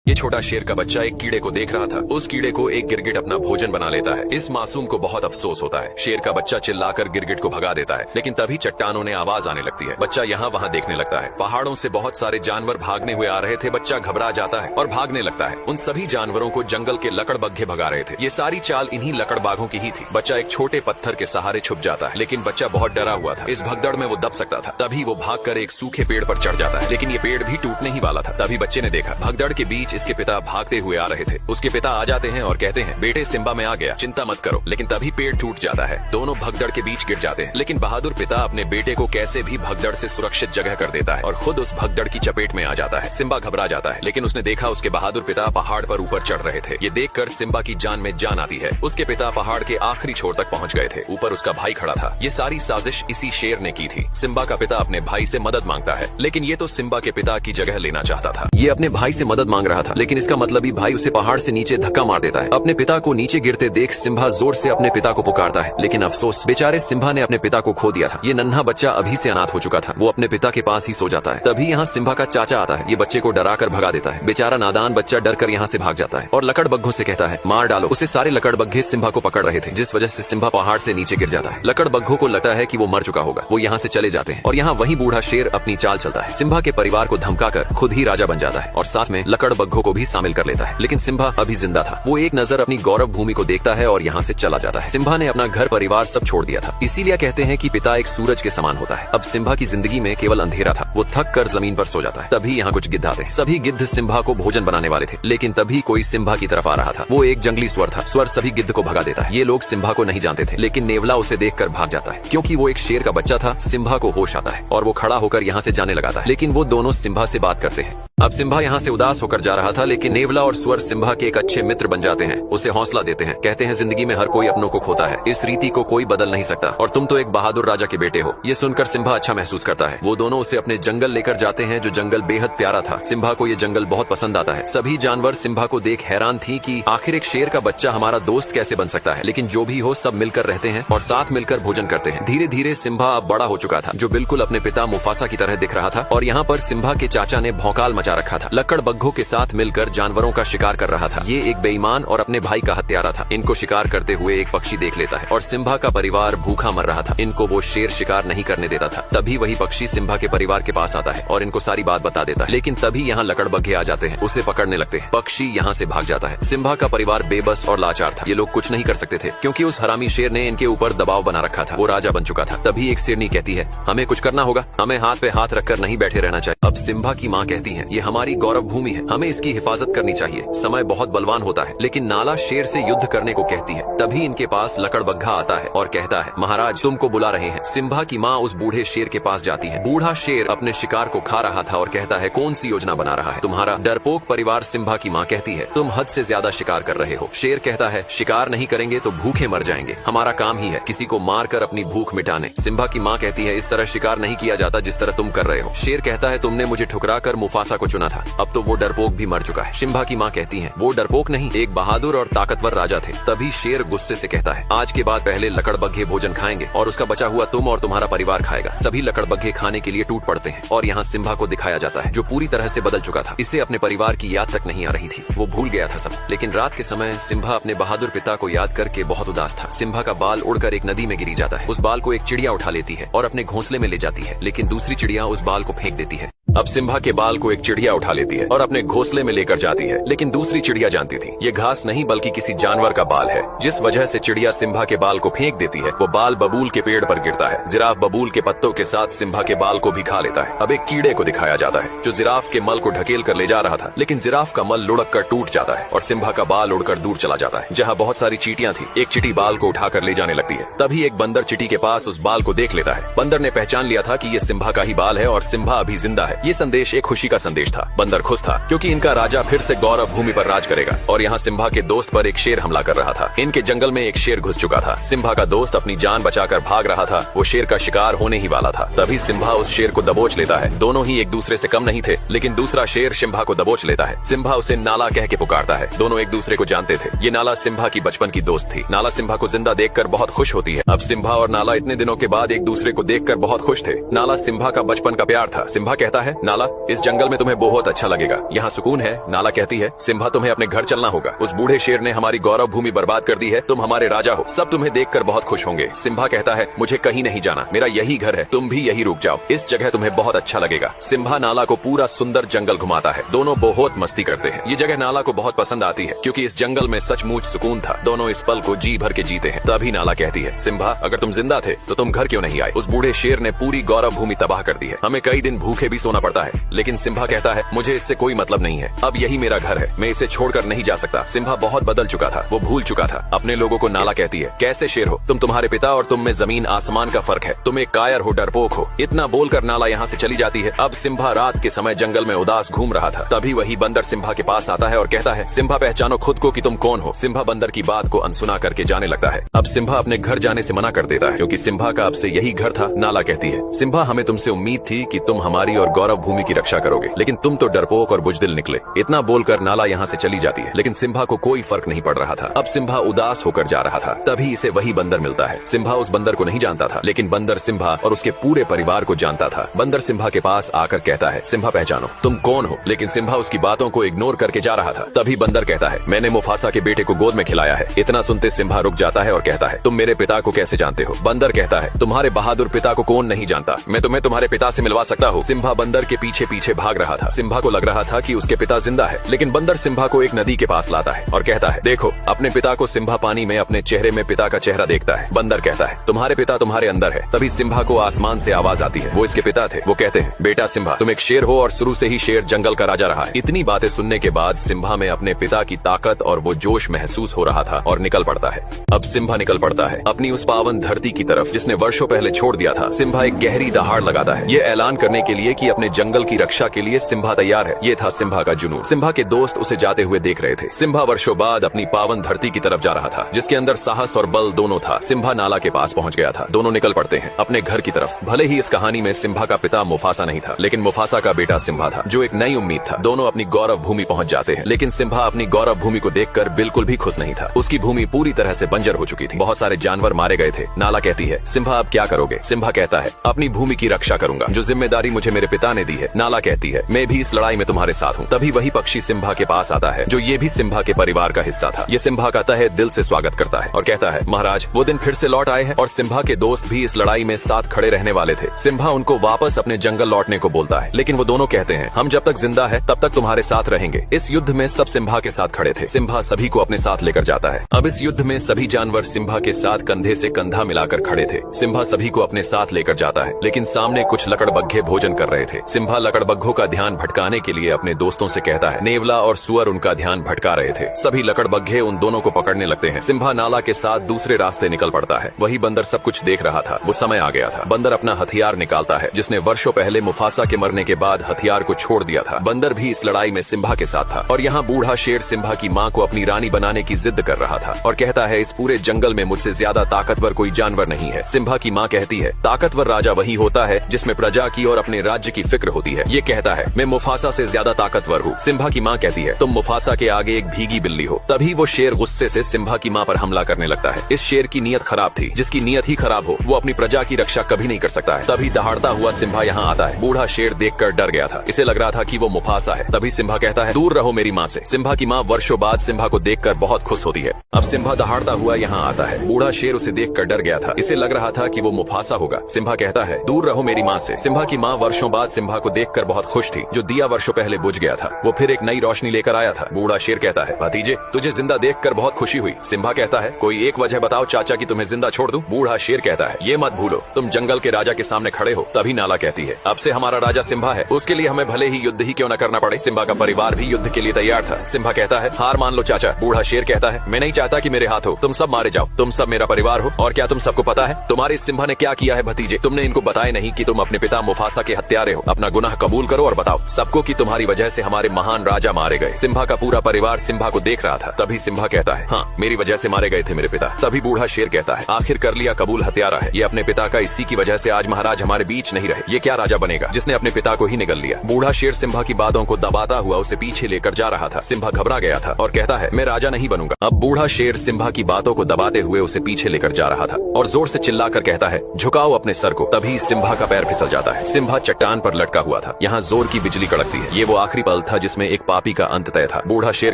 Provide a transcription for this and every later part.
ये छोटा शेर का बच्चा एक कीड़े को देख रहा था। उस कीड़े को एक गिरगिट अपना भोजन बना लेता है। इस मासूम को बहुत अफसोस होता है। शेर का बच्चा चिल्लाकर गिरगिट को भगा देता है, लेकिन तभी चट्टानों ने आवाज आने लगती है। बच्चा यहाँ वहाँ देखने लगता है। पहाड़ों से बहुत सारे जानवर भागने हुए आ रहे थे। बच्चा घबरा जाता है और भागने लगता है। उन सभी जानवरों को जंगल के लकड़बग्घे भगा रहे थे। ये सारी चाल इन्हीं लकड़बाघों की ही थी। बच्चा एक छोटे पत्थर के सहारे छुप जाता है, लेकिन बच्चा बहुत डरा हुआ था। इस भगदड़ में वो दब सकता था। तभी वो भागकर एक सूखे पेड़ पर चढ़ जाता है, लेकिन ये पेड़ भी टूटने ही वाला था। तभी बच्चे ने देखा भगदड़ के बीच इसके पिता भागते हुए आ रहे थे। उसके पिता आ जाते हैं और कहते हैं, बेटे सिम्बा में आ गया, चिंता मत करो। लेकिन तभी पेड़ टूट जाता है। दोनों भगदड़ के बीच गिर जाते हैं, लेकिन बहादुर पिता अपने बेटे को कैसे भी भगदड़ से सुरक्षित जगह कर देता है और खुद उस भगदड़ की चपेट में आ जाता है। सिम्बा घबरा जाता है, लेकिन उसने देखा उसके बहादुर पिता पहाड़ पर ऊपर चढ़ रहे थे। ये देखकर सिम्बा की जान में जान आती है। उसके पिता पहाड़ के आखिरी छोर तक पहुंच गए थे। ऊपर उसका भाई खड़ा था। ये सारी साजिश इसी शेर ने की थी। सिम्बा का पिता अपने भाई से मदद मांगता है, लेकिन ये तो सिम्बा के पिता की जगह लेना चाहता था। ये अपने भाई से मदद मांग रहा था, लेकिन इसका मतलब ही भाई उसे पहाड़ से नीचे धक्का मार देता है। अपने पिता को नीचे गिरते देख सिम्बा जोर से अपने पिता को पुकारता है, लेकिन अफसोस बेचारे सिम्बा ने अपने पिता को खो दिया था। ये नन्हा बच्चा अभी से अनाथ हो चुका था। वो अपने पिता के पास ही सो जाता है। तभी यहाँ सिम्बा का चाचा आता है। ये बच्चे को डरा कर भगा देता है। बेचारा नादान बच्चा डर कर यहाँ से भाग जाता है और लकड़बग्घों से कहता है, मार डालो उसे। सारे लकड़बग्घे सिम्बा को पकड़ रहे थे, जिस वजह से सिम्बा पहाड़ से नीचे गिर जाता है। लकड़बग्घों को लगता है कि वो मर चुका होगा। वो यहाँ से चले जाते हैं और यहाँ वही बूढ़ा शेर अपनी चाल चलता है। सिम्बा के परिवार को धमकाकर खुद ही राजा बन जाता है और साथ में लकड़बग्घों को भी शामिल कर लेता है। लेकिन सिम्बा अभी जिंदा था। वो एक नजर अपनी गौरव भूमि को देखता है और यहाँ से चला जाता है। सिम्बा ने अपना घर परिवार सब छोड़ दिया था। इसीलिए कहते हैं कि पिता एक सूरज के समान होता है। अब सिम्बा की जिंदगी में केवल अंधेरा था। वो थक कर जमीन पर सो जाता है। तभी यहाँ कुछ गिद्ध आते। सभी गिद्ध सिम्बा को भोजन बनाने वाले थे, लेकिन तभी कोई सिम्बा की तरफ आ रहा था। वो एक जंगली स्वर था। स्वर सभी गिद्ध को भगा देता है। ये लोग सिम्बा को नहीं जानते थे, लेकिन नेवला उसे देखकर भाग जाता है। क्योंकि वो एक शेर का बच्चा था, सिम्बा को होश आता है और वो खड़ा होकर यहाँ से जाने लगाता है। लेकिन वो दोनों सिम्बा से बात करते हैं। अब सिम्बा यहाँ से उदास होकर जा रहा था, लेकिन नेवला और स्वर सिम्बा के एक अच्छे मित्र बन जाते हैं। उसे हौसला देते हैं। कहते हैं, जिंदगी में हर कोई अपनों को खोता है। इस रीति को कोई बदल नहीं सकता और तुम तो एक बहादुर राजा के बेटे हो। ये सुनकर सिम्बा अच्छा महसूस करता है। वो दोनों उसे अपने जंगल लेकर जाते हैं, जो जंगल बेहद प्यारा था। सिम्बा को ये जंगल बहुत पसंद आता है। सभी जानवर सिम्बा को देख हैरान थी कि आखिर एक शेर का बच्चा हमारा दोस्त कैसे बन सकता है। लेकिन जो भी हो, सब मिलकर रहते हैं और साथ मिलकर भोजन करते हैं। धीरे धीरे सिम्बा अब बड़ा हो चुका था, जो बिल्कुल अपने पिता मुफासा की तरह दिख रहा था। और यहाँ पर सिम्बा के चाचा ने भौकाल मचा रखा था। लकड़बग्घों के साथ मिलकर जानवरों का शिकार कर रहा था। ये एक बेईमान और अपने भाई का हत्यारा था। इनको शिकार करते हुए एक पक्षी देख लेता है और सिम्बा का परिवार भूखा मर रहा था। इनको वो शेर शिकार नहीं करने देता था। तभी वही पक्षी सिम्बा के परिवार के पास आता है और इनको सारी बात बता देता है। लेकिन तभी यहाँ लकड़बग्घे आ जाते हैं, उसे पकड़ने लगते हैं। पक्षी यहाँ से भाग जाता है। सिम्बा का परिवार बेबस और लाचार था। ये लोग कुछ नहीं कर सकते थे, क्योंकि उस हरामी शेर ने इनके ऊपर दबाव बना रखा था। वो राजा बन चुका था। तभी एक शेरनी कहती है, हमें कुछ करना होगा। हमें हाथ पे हाथ रखकर नहीं बैठे रहना चाहिए। अब सिम्बा की माँ कहती है, ये हमारी गौरव भूमि है, हमें इसकी हिफाजत करनी चाहिए। समय बहुत बलवान होता है। लेकिन नाला शेर से युद्ध करने को कहती है। तभी इनके पास लकड़बग्घा आता है और कहता है, महाराज तुमको बुला रहे हैं। सिम्बा की माँ उस बूढ़े शेर के पास जाती है। बूढ़ा शेर अपने शिकार को खा रहा था और कहता है, कौन सी योजना बना रहा है तुम्हारा डरपोक परिवार। सिम्बा की माँ कहती है, तुम हद से ज्यादा शिकार कर रहे हो। शेर कहता है, शिकार नहीं करेंगे तो भूखे मर जाएंगे। हमारा काम ही है किसी को मार कर अपनी भूख मिटाने। सिम्बा की माँ कहती है, इस तरह शिकार नहीं किया जाता जिस तरह तुम कर रहे हो। शेर कहता है, तुमने मुझे ठुकरा कर मुफासा को चुना था, अब तो वो डरपोक भी मर चुका है। सिम्बा की माँ कहती है, वो डरपोक नहीं, एक बहादुर और ताकतवर राजा थे। तभी शेर गुस्से से कहता है, आज के बाद पहले लकड़बग्घे भोजन खाएंगे और उसका बचा हुआ तुम और तुम्हारा परिवार खाएगा। सभी लकड़बग्घे खाने के लिए टूट पड़ते हैं और यहाँ सिम्बा को दिखाया जाता है, जो पूरी तरह से बदल चुका था। इसे अपने परिवार की याद तक नहीं आ रही थी। वो भूल गया था सब। लेकिन रात के समय सिम्बा अपने बहादुर पिता को याद करके बहुत उदास था। सिम्बा का बाल उड़कर एक नदी में गिरी जाता है। उस बाल को एक चिड़िया उठा लेती है और अपने घोंसले में ले जाती है, लेकिन दूसरी चिड़िया उस बाल को फेंक देती है। अब सिम्बा के बाल को एक चिड़िया उठा लेती है और अपने घोंसले में लेकर जाती है, लेकिन दूसरी चिड़िया जानती थी ये घास नहीं बल्कि किसी जानवर का बाल है। जिस वजह से चिड़िया सिम्बा के बाल को फेंक देती है, वो बाल बबूल के पेड़ पर गिरता है। जिराफ बबूल के पत्तों के साथ सिम्बा के बाल को भी खा लेता है। अब एक कीड़े को दिखाया जाता है, जो जिराफ के मल को ढकेल कर ले जा रहा था, लेकिन जिराफ का मल लुढ़क कर टूट जाता है और सिम्बा का बाल उड़कर दूर चला जाता है, जहाँ बहुत सारी चींटियां थी। एक चींटी बाल को उठाकर ले जाने लगती है। तभी एक बंदर चींटी के पास उस बाल को देख लेता है। बंदर ने पहचान लिया था कि ये सिम्बा का ही बाल है और सिम्बा अभी जिंदा है। ये संदेश एक खुशी का संदेश था। बंदर खुश था, क्योंकि इनका राजा फिर से गौरव भूमि पर राज करेगा। और यहाँ सिम्बा के दोस्त पर एक शेर हमला कर रहा था। इनके जंगल में एक शेर घुस चुका था। सिम्बा का दोस्त अपनी जान बचाकर भाग रहा था। वो शेर का शिकार होने ही वाला था। तभी सिम्बा उस शेर को दबोच लेता है। दोनों ही एक दूसरे से कम नहीं थे, लेकिन दूसरा शेर सिम्बा को दबोच लेता है। सिम्बा उसे नाला कह के पुकारता है। दोनों एक दूसरे को जानते थे। ये नाला सिम्बा की बचपन की दोस्त थी। नाला सिम्बा को जिंदा देखकर बहुत खुश होती है। अब सिम्बा और नाला इतने दिनों के बाद एक दूसरे को देखकर बहुत खुश थे। नाला सिम्बा का बचपन का प्यार था। सिम्बा कहता है, नाला, इस जंगल में तुम्हें बहुत अच्छा लगेगा, यहाँ सुकून है। नाला कहती है, सिम्बा तुम्हें अपने घर चलना होगा, उस बूढ़े शेर ने हमारी गौरव भूमि बर्बाद कर दी है, तुम हमारे राजा हो, सब तुम्हें देखकर बहुत खुश होंगे। सिम्बा कहता है, मुझे कहीं नहीं जाना, मेरा यही घर है, तुम भी यही रुक जाओ, इस जगह तुम्हें बहुत अच्छा लगेगा। सिम्बा नाला को पूरा सुंदर जंगल घुमाता है, दोनों बहुत मस्ती करते हैं। ये जगह नाला को बहुत पसंद आती है क्योंकि इस जंगल में सचमुच सुकून था। दोनों इस पल को जी भर के जीते हैं। तभी नाला कहती है, सिम्बा अगर तुम जिंदा थे तो तुम घर क्यों नहीं आए? उस बूढ़े शेर ने पूरी गौरव भूमि तबाह कर दी है, हमें कई दिन भूखे भी सोना पड़ता है। लेकिन सिम्बा कहता है, मुझे इससे कोई मतलब नहीं है, अब यही मेरा घर है, मैं इसे छोड़कर नहीं जा सकता। सिम्बा बहुत बदल चुका था, वो भूल चुका था अपने लोगों को। नाला कहती है, कैसे शेर हो तुम, तुम्हारे पिता और तुम में जमीन आसमान का फर्क है, तुम एक कायर हो, डरपोक हो। इतना बोलकर नाला यहाँ से चली जाती है। अब सिम्बा रात के समय जंगल में उदास घूम रहा था, तभी वही बंदर सिम्बा के पास आता है और कहता है, सिम्बा पहचानो खुद को कि तुम कौन हो। सिम्बा बंदर की बात को अनसुना करके जाने लगता है। अब सिम्बा अपने घर जाने से मना कर देता है क्योंकि सिम्बा का अब से यही घर था। नाला कहती है, सिम्बा हमें तुमसे उम्मीद थी कि तुम हमारी और गौरव भूमि की रक्षा करोगे, लेकिन तुम तो डरपोक और बुजदिल निकले। इतना बोलकर नाला यहाँ से चली जाती है, लेकिन सिम्बा को कोई फर्क नहीं पड़ रहा था। अब सिम्बा उदास होकर जा रहा था, तभी इसे वही बंदर मिलता है। सिम्बा उस बंदर को नहीं जानता था, लेकिन बंदर सिम्बा और उसके पूरे परिवार को जानता था। बंदर सिम्बा के पास आकर कहता है, सिम्बा पहचानो तुम कौन हो। लेकिन सिम्बा उसकी बातों को इग्नोर करके जा रहा था। तभी बंदर कहता है, मैंने मुफासा के बेटे को गोद में खिलाया है। इतना सुनते सिम्बा रुक जाता है और कहता है, तुम मेरे पिता को कैसे जानते हो? बंदर कहता है, तुम्हारे बहादुर पिता को कौन नहीं जानता, मैं तुम्हें तुम्हारे पिता से मिलवा सकता हूँ। सिम्बा बंदर के पीछे पीछे भाग रहा था। सिम्बा को लग रहा था कि उसके पिता जिंदा है, लेकिन बंदर सिम्बा को एक नदी के पास लाता है और कहता है, देखो अपने पिता को। सिम्बा पानी में अपने चेहरे में पिता का चेहरा देखता है। बंदर कहता है, तुम्हारे पिता तुम्हारे अंदर है। तभी सिम्बा को आसमान से आवाज आती है, वो इसके पिता थे। वो कहते हैं, बेटा सिम्बा तुम एक शेर हो और शुरू से ही शेर जंगल का राजा रहा है। इतनी बातें सुनने के बाद सिम्बा में अपने पिता की ताकत और वो जोश महसूस हो रहा था और निकल पड़ता है। अब सिम्बा निकल पड़ता है अपनी उस पावन धरती की तरफ जिसने वर्षों पहले छोड़ दिया था। सिम्बा एक गहरी दहाड़ लगाता है, ये ऐलान करने के लिए कि अपने जंगल की रक्षा के लिए सिम्बा तैयार है। ये था सिम्बा का जुनून। सिम्बा के दोस्त उसे जाते हुए देख रहे थे। सिम्बा वर्षों बाद अपनी पावन धरती की तरफ जा रहा था, जिसके अंदर साहस और बल दोनों था। सिम्बा नाला के पास पहुंच गया था। दोनों निकल पड़ते हैं अपने घर की तरफ। भले ही इस कहानी में सिम्बा का पिता मुफासा नहीं था, लेकिन मुफासा का बेटा सिम्बा था, जो एक नई उम्मीद था। दोनों अपनी गौरव भूमि पहुंच जाते हैं, लेकिन सिम्बा अपनी गौरव भूमि को देखकर बिल्कुल भी खुश नहीं था। उसकी भूमि पूरी तरह से बंजर हो चुकी थी, बहुत सारे जानवर मारे गए थे। नाला कहती है, सिम्बा अब क्या करोगे? सिम्बा कहता है, अपनी भूमि की रक्षा करूंगा, जो जिम्मेदारी मुझे मेरे पिता ने दी है। नाला कहती है, मैं भी इस लड़ाई में तुम्हारे साथ हूँ। तभी वही पक्षी सिम्बा के पास आता है, जो ये भी सिम्बा के परिवार का हिस्सा था। ये सिम्बा का तहे दिल से स्वागत करता है और कहता है, महाराज वो दिन फिर से लौट आए हैं और सिम्बा के दोस्त भी इस लड़ाई में साथ खड़े रहने वाले थे। सिम्बा उनको वापस अपने जंगल लौटने को बोलता है, लेकिन वो दोनों कहते हैं, हम जब तक जिंदा है तब तक तुम्हारे साथ रहेंगे। इस युद्ध में सब सिम्बा के साथ खड़े थे। सिम्बा सभी को अपने साथ लेकर जाता है। अब इस युद्ध में सभी जानवर सिम्बा के साथ कंधे से कंधा मिलाकर खड़े थे। सिम्बा सभी को अपने साथ लेकर जाता है, लेकिन सामने कुछ लकड़बग्घे भोजन कर रहे थे। सिम्बा लकड़बग्घों का ध्यान भटकाने के लिए अपने दोस्तों से कहता है। नेवला और सुअर उनका ध्यान भटका रहे थे। सभी लकड़बग्घे उन दोनों को पकड़ने लगते हैं। सिम्बा नाला के साथ दूसरे रास्ते निकल पड़ता है। वही बंदर सब कुछ देख रहा था। वो समय आ गया था। बंदर अपना हथियार निकालता है, जिसने वर्षों पहले मुफासा के मरने के बाद हथियार को छोड़ दिया था। बंदर भी इस लड़ाई में सिम्बा के साथ था और यहाँ बूढ़ा शेर सिम्बा की माँ को अपनी रानी बनाने की जिद कर रहा था और कहता है, इस पूरे जंगल में मुझसे ज्यादा ताकतवर कोई जानवर नहीं है। सिम्बा की माँ कहती है, ताकतवर राजा वही होता है जिसमें प्रजा की और अपने राज्य की फिक्र होती है। ये कहता है, मैं मुफासा से ज्यादा ताकतवर हूँ। सिम्बा की माँ कहती है, तुम मुफासा के आगे एक भीगी बिल्ली हो। तभी वो शेर गुस्से से सिम्बा की माँ पर हमला करने लगता है। इस शेर की नीयत खराब थी। जिसकी नीयत ही खराब हो वो अपनी प्रजा की रक्षा कभी नहीं कर सकता है। तभी दहाड़ता हुआ सिम्बा यहाँ आता है। बूढ़ा शेर देखकर डर गया था। इसे लग रहा था कि वो मुफासा है। तभी सिम्बा कहता है, दूर रहो मेरी माँ से। सिम्बा की माँ वर्षों बाद सिम्बा को देखकर बहुत खुश होती है। अब सिम्बा दहाड़ता हुआ यहाँ आता है। बूढ़ा शेर उसे देखकर डर गया था। इसे लग रहा था कि वो मुफासा होगा। सिम्बा कहता है, दूर रहो मेरी माँ से। सिम्बा की माँ वर्षों बाद सिम्बा को देखकर बहुत खुश थी। जो दिया वर्षों पहले बुझ गया था वो फिर एक नई रोशनी लेकर आया था। बूढ़ा शेर कहता है, भतीजे तुझे जिंदा देखकर बहुत खुशी हुई। सिम्बा कहता है, कोई एक वजह बताओ चाचा कि तुम्हें जिंदा छोड़ दूं। बूढ़ा शेर कहता है, ये मत भूलो तुम जंगल के राजा के सामने खड़े हो। तभी नाला कहती है, अब से हमारा राजा सिम्बा है, उसके लिए हमें भले ही युद्ध ही क्यों न करना पड़े। सिम्बा का परिवार भी युद्ध के लिए तैयार था। सिम्बा कहता है, हार मान लो चाचा। बूढ़ा शेर कहता है, मैं नहीं चाहता कि मेरे हाथ हो, तुम सब मारे जाओ। तुम सब मेरा परिवार हो और क्या तुम सबको पता है तुम्हारे सिम्बा ने क्या किया है भतीजे? तुमने इनको बताया नहीं कि तुम अपने पिता मुफासा के हत्यारे हो। अपना गुनाह कबूल करो और बताओ सबको कि तुम्हारी वजह से हमारे महान राजा मारे गए। सिम्बा का पूरा परिवार सिम्बा को देख रहा था। तभी सिम्बा कहता है, हाँ मेरी वजह से मारे गए थे मेरे पिता। तभी बूढ़ा शेर कहता है, आखिर कर लिया कबूल, हत्यारा है ये अपने पिता का, इसी की वजह से आज महाराज हमारे बीच नहीं रहे। ये क्या राजा बनेगा जिसने अपने पिता को ही निगल लिया। बूढ़ा शेर सिम्बा की बातों को दबाता हुआ उसे पीछे लेकर जा रहा था। सिम्बा घबरा गया था और कहता है, मैं राजा नहीं बनूंगा। अब बूढ़ा शेर सिम्बा की बातों को दबाते हुए उसे पीछे लेकर जा रहा था और जोर से चिल्लाकर कहता है, झुकाओ अपने सर को। तभी सिम्बा का पैर फिसल जाता है। सिम्बा चट्टान पर लटका हुआ था। यहाँ जोर की बिजली कड़कती है। ये वो आखिरी पल था जिसमें एक पापी का अंत तय था। बूढ़ा शेर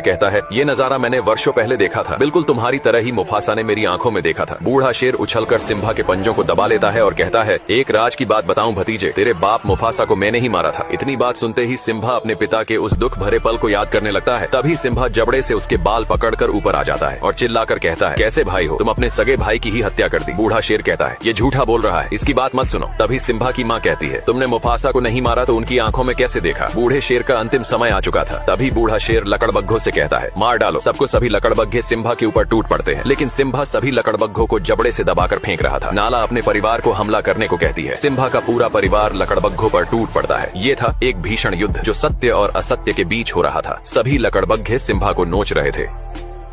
कहता है, ये नजारा मैंने वर्षों पहले देखा था, बिल्कुल तुम्हारी तरह ही मुफासा ने मेरी आंखों में देखा था। बूढ़ा शेर उछलकर सिम्बा के पंजों को दबा लेता है और कहता है, एक राज की बात बताऊं भतीजे, तेरे बाप मुफासा को मैंने ही मारा था। इतनी बात सुनते ही सिम्बा अपने पिता के उस दुख भरे पल को याद करने लगता है। तभी सिम्बा जबड़े से उसके बाल पकड़कर ऊपर आ जाता है और चिल्लाकर कहता है, कैसे भाई हो तुम, अपने सगे भाई की ही हत्या कर दी। बूढ़ा शेर कहता है, ये झूठा बोल रहा है, इसकी बात मत सुनो। तभी सिम्बा की माँ कहती है, तुमने मुफासा को नहीं मारा तो उनकी आंखों में कैसे देखा। बूढ़े शेर का अंतिम समय आ चुका था। तभी बूढ़ा शेर लकड़बग्घों से कहता है, मार डालो सबको। सभी लकड़बग्घे सिम्बा के ऊपर टूट पड़ते हैं, लेकिन सिम्बा सभी लकड़बग्घों को जबड़े से दबाकर फेंक रहा था। नाला अपने परिवार को हमला करने को कहती है। सिम्बा का पूरा परिवार लकड़बग्घों पर टूट पड़ता है। ये था एक भीषण युद्ध जो सत्य और असत्य के बीच हो रहा था। सभी लकड़बग्घे सिम्बा को नोच रहे थे।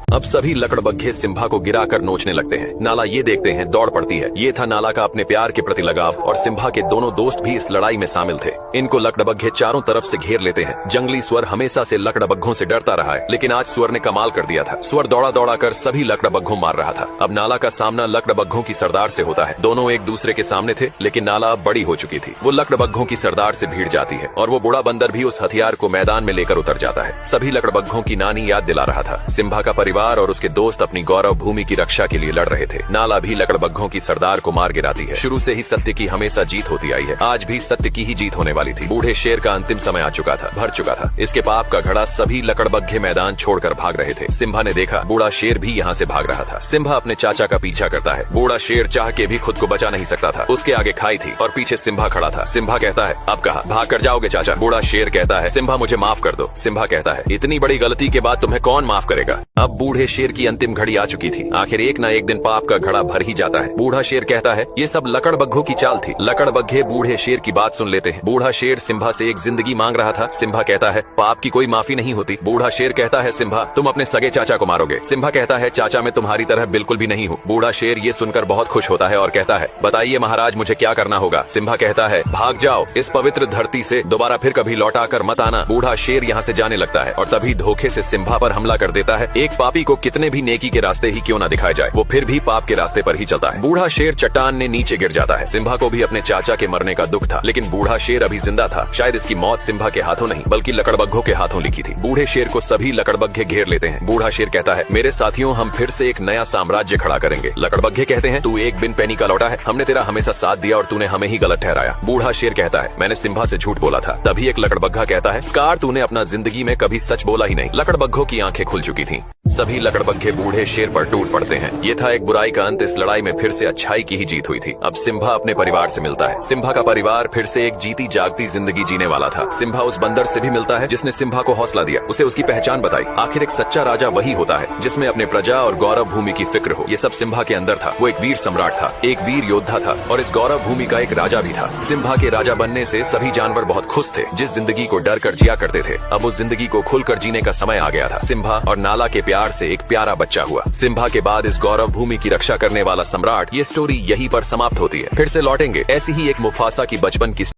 अब सभी लकड़बग्घे सिम्बा को गिराकर नोचने लगते हैं। नाला ये देखते हैं, दौड़ पड़ती है। ये था नाला का अपने प्यार के प्रति लगाव, और सिम्बा के दोनों दोस्त भी इस लड़ाई में शामिल थे। इनको लकड़बग्घे चारों तरफ से घेर लेते हैं। जंगली स्वर हमेशा से लकड़बग्घों से डरता रहा है, लेकिन आज स्वर ने कमाल कर दिया था। स्वर दौड़ा दौड़ा कर सभी लकड़बग्घों मार रहा था। अब नाला का सामना लकड़बग्घों की सरदार से होता है। दोनों एक दूसरे के सामने थे, लेकिन नाला अब बड़ी हो चुकी थी। वो लकड़बग्घों की सरदार से भिड़ जाती है और वो बूढ़ा बंदर भी उस हथियार को मैदान में लेकर उतर जाता है। सभी लकड़बग्घों की नानी याद दिला रहा था। सिम्बा का परिवार और उसके दोस्त अपनी गौरव भूमि की रक्षा के लिए लड़ रहे थे। नाला भी लकड़बग्घों की सरदार को मार गिराती है। शुरू से ही सत्य की हमेशा जीत होती आई है। आज भी सत्य की ही जीत होने वाली थी। बूढ़े शेर का अंतिम समय आ चुका था, भर चुका था। इसके पाप का घड़ा सभी लकड़बग्घे मैदान छोड़कर भाग रहे थे। सिम्बा ने देखा बूढ़ा शेर भी यहाँ से भाग रहा था। सिम्बा अपने चाचा का पीछा करता है। बूढ़ा शेर चाह के भी खुद को बचा नहीं सकता था। उसके आगे खाई थी और पीछे सिम्बा खड़ा था। सिम्बा कहता है, अब कहा भाग कर जाओगे चाचा। बूढ़ा शेर कहता है, सिम्बा मुझे माफ कर दो। सिम्बा कहता है, इतनी बड़ी गलती के बाद तुम्हें कौन माफ करेगा। अब बूढ़े शेर की अंतिम घड़ी आ चुकी थी। आखिर एक ना एक दिन पाप का घड़ा भर ही जाता है। बूढ़ा शेर कहता है, ये सब लकड़बग्घों की चाल थी। लकड़बग्घे बूढ़े शेर की बात सुन लेते हैं। बूढ़ा शेर सिम्बा से एक जिंदगी मांग रहा था। सिम्बा कहता है, पाप की कोई माफी नहीं होती। बूढ़ा शेर कहता है, सिम्बा तुम अपने सगे चाचा को मारोगे। सिम्बा कहता है, चाचा मैं तुम्हारी तरह बिल्कुल भी नहीं हूँ। बूढ़ा शेर ये सुनकर बहुत खुश होता है और कहता है, बताइए महाराज मुझे क्या करना होगा। सिम्बा कहता है, भाग जाओ इस पवित्र धरती से, दोबारा फिर कभी लौटा कर मत आना। बूढ़ा शेर यहाँ से जाने लगता है और तभी धोखे से सिम्बा पर हमला कर देता है। एक पापी को कितने भी नेकी के रास्ते ही क्यों न दिखाए जाए, वो फिर भी पाप के रास्ते पर ही चलता है। बूढ़ा शेर चट्टान ने नीचे गिर जाता है। सिम्बा को भी अपने चाचा के मरने का दुख था, लेकिन बूढ़ा शेर अभी जिंदा था। शायद इसकी मौत सिम्बा के हाथों नहीं बल्कि लकड़बग्घों के हाथों लिखी थी। बूढ़े शेर को सभी लकड़बग्घे घेर लेते हैं। बूढ़ा शेर कहता है, मेरे साथियों हम फिर से एक नया साम्राज्य खड़ा करेंगे। लकड़बग्घे कहते हैं, तू एक बिन पैनी का लौटा है, हमने तेरा हमेशा साथ दिया और तूने हमें ही गलत ठहराया। बूढ़ा शेर कहता है, मैंने सिम्बा से झूठ बोला था। तभी एक लकड़बग्घा कहता है, स्कार तूने अपना जिंदगी में कभी सच बोला ही नहीं। लकड़बग्घों की आंखें खुल चुकी थी। सभी लकड़बग्घे बूढ़े शेर पर टूट पड़ते हैं। ये था एक बुराई का अंत। इस लड़ाई में फिर से अच्छाई की ही जीत हुई थी। अब सिम्बा अपने परिवार से मिलता है। सिम्बा का परिवार फिर से एक जीती जागती जिंदगी जीने वाला था। सिम्बा उस बंदर से भी मिलता है जिसने सिम्बा को हौसला दिया, उसे उसकी पहचान बताई। आखिर एक सच्चा राजा वही होता है जिसमें अपने प्रजा और गौरव भूमि की फिक्र हो। ये सब सिम्बा के अंदर था। वो एक वीर सम्राट था, एक वीर योद्धा था और इस गौरव भूमि का एक राजा भी था। सिम्बा के राजा बनने से सभी जानवर बहुत खुश थे। जिस जिंदगी को डर कर जिया करते थे, अब उस जिंदगी को खुलकर जीने का समय आ गया था। सिम्बा और नाला के प्यार से एक प्यारा बच्चा हुआ। सिम्बा के बाद इस गौरव भूमि की रक्षा करने वाला सम्राट। ये स्टोरी यहीं पर समाप्त होती है। फिर से लौटेंगे ऐसी ही एक मुफासा की बचपन की